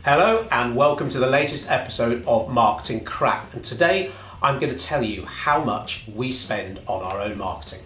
Hello and welcome to the latest episode of Marketing Crack, and today I'm going to tell you how much we spend on our own marketing.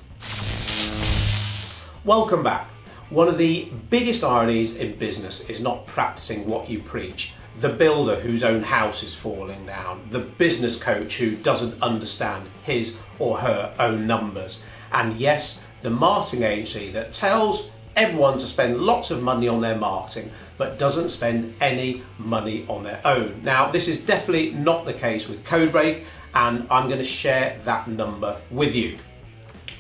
Welcome back. One of the biggest ironies in business is not practicing what you preach. The builder whose own house is falling down, the business coach who doesn't understand his or her own numbers, and yes, the marketing agency that tells everyone to spend lots of money on their marketing but doesn't spend any money on their own. Now, this is definitely not the case with Codebreak, and I'm going to share that number with you.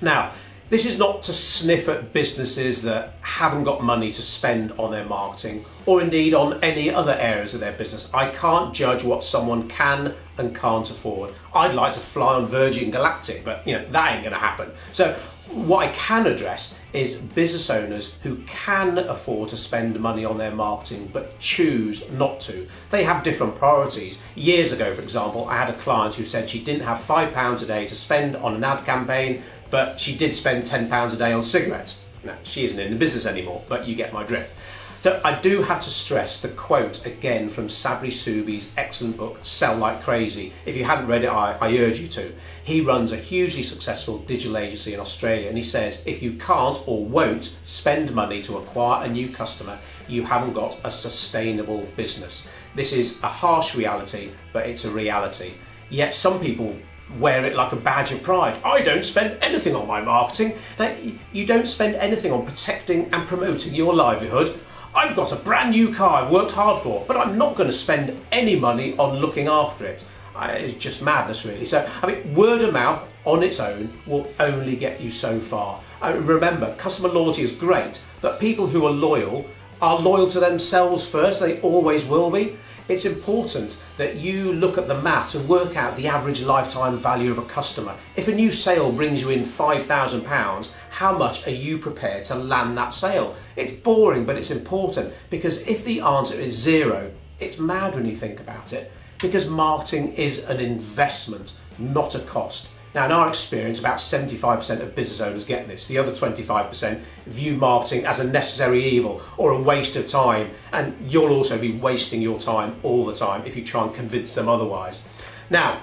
Now, this is not to sniff at businesses that haven't got money to spend on their marketing or indeed on any other areas of their business. I can't judge what someone can and can't afford. I'd like to fly on Virgin Galactic, but that ain't going to happen. So what I can address is business owners who can afford to spend money on their marketing but choose not to. They have different priorities. Years ago, for example, I had a client who said she didn't have £5 a day to spend on an ad campaign, but she did spend £10 a day on cigarettes. Now, she isn't in the business anymore, but you get my drift. So I do have to stress the quote again from Sabri Subi's excellent book, Sell Like Crazy. If you haven't read it, I urge you to. He runs a hugely successful digital agency in Australia, and he says, if you can't or won't spend money to acquire a new customer, you haven't got a sustainable business. This is a harsh reality, but it's a reality. Yet some people wear it like a badge of pride. I don't spend anything on my marketing. Now, you don't spend anything on protecting and promoting your livelihood. I've got a brand new car I've worked hard for, but I'm not going to spend any money on looking after it. It's just madness, really. So, word of mouth on its own will only get you so far. Remember, customer loyalty is great, but people who are loyal to themselves first. They always will be. It's important that you look at the maths and work out the average lifetime value of a customer. If a new sale brings you in £5,000, how much are you prepared to land that sale? It's boring, but it's important, because if the answer is zero, it's mad when you think about it, because marketing is an investment, not a cost. Now, in our experience, about 75% of business owners get this. The other 25% view marketing as a necessary evil or a waste of time, and you'll also be wasting your time all the time if you try and convince them otherwise. Now,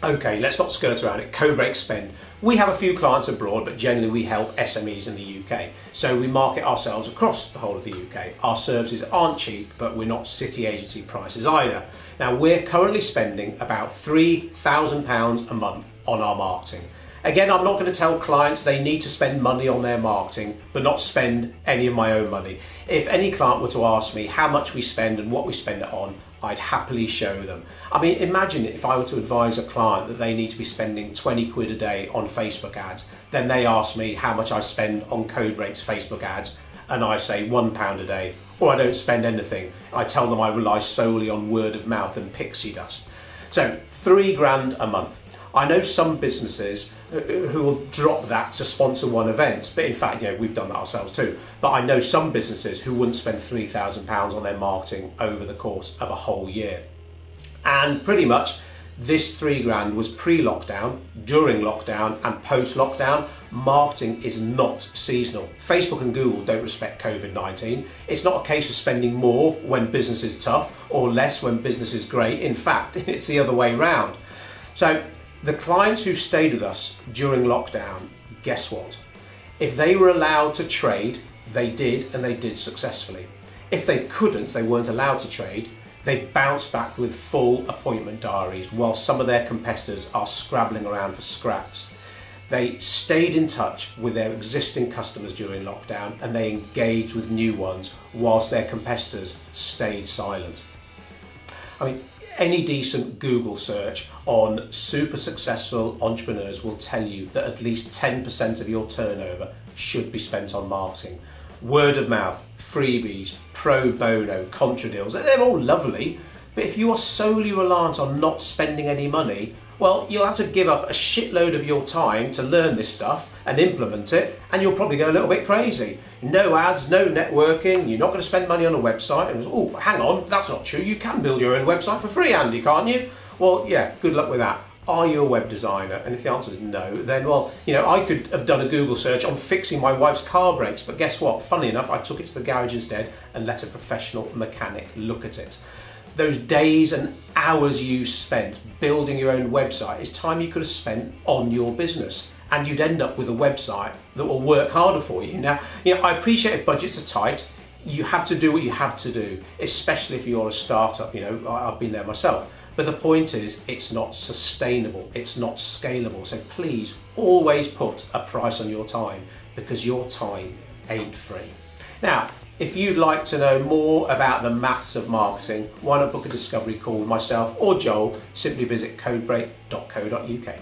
okay, let's not skirt around it. Codebreak spend. We have a few clients abroad, but generally we help SMEs in the UK. So we market ourselves across the whole of the UK. Our services aren't cheap, but we're not city agency prices either. Now, we're currently spending about £3,000 a month on our marketing. Again, I'm not going to tell clients they need to spend money on their marketing, but not spend any of my own money. If any client were to ask me how much we spend and what we spend it on, I'd happily show them. Imagine if I were to advise a client that they need to be spending 20 quid a day on Facebook ads, then they ask me how much I spend on Codebreak's Facebook ads, and I say £1 a day, or I don't spend anything. I tell them I rely solely on word of mouth and pixie dust. So £3,000 a month. I know some businesses who will drop that to sponsor one event, but in fact, we've done that ourselves too. But I know some businesses who wouldn't spend £3,000 on their marketing over the course of a whole year. And pretty much this £3,000 was pre-lockdown, during lockdown, and post-lockdown. Marketing is not seasonal. Facebook and Google don't respect COVID-19. It's not a case of spending more when business is tough or less when business is great. In fact, it's the other way round. So the clients who stayed with us during lockdown, guess what? If they were allowed to trade, they did, and they did successfully. If they couldn't, they weren't allowed to trade, they've bounced back with full appointment diaries, while some of their competitors are scrabbling around for scraps. They stayed in touch with their existing customers during lockdown, and they engaged with new ones whilst their competitors stayed silent. Any decent Google search on super successful entrepreneurs will tell you that at least 10% of your turnover should be spent on marketing. Word of mouth, freebies, pro bono, contra deals, they're all lovely, but if you are solely reliant on not spending any money, well, you'll have to give up a shitload of your time to learn this stuff and implement it, and you'll probably go a little bit crazy. No ads, no networking, you're not going to spend money on a website. And oh, hang on, that's not true. You can build your own website for free, Andy, can't you? Well, yeah, good luck with that. are you a web designer? And if the answer is no, then well, I could have done a Google search on fixing my wife's car brakes, but guess what? Funny enough, I took it to the garage instead and let a professional mechanic look at it. Those days and hours you spent building your own website is time you could have spent on your business, and you'd end up with a website that will work harder for you. Now, I appreciate if budgets are tight, you have to do what you have to do, especially if you're a startup. I've been there myself. But the point is, it's not sustainable, it's not scalable. So please always put a price on your time, because your time ain't free. Now, if you'd like to know more about the maths of marketing, why not book a discovery call with myself or Joel? Simply visit codebreak.co.uk.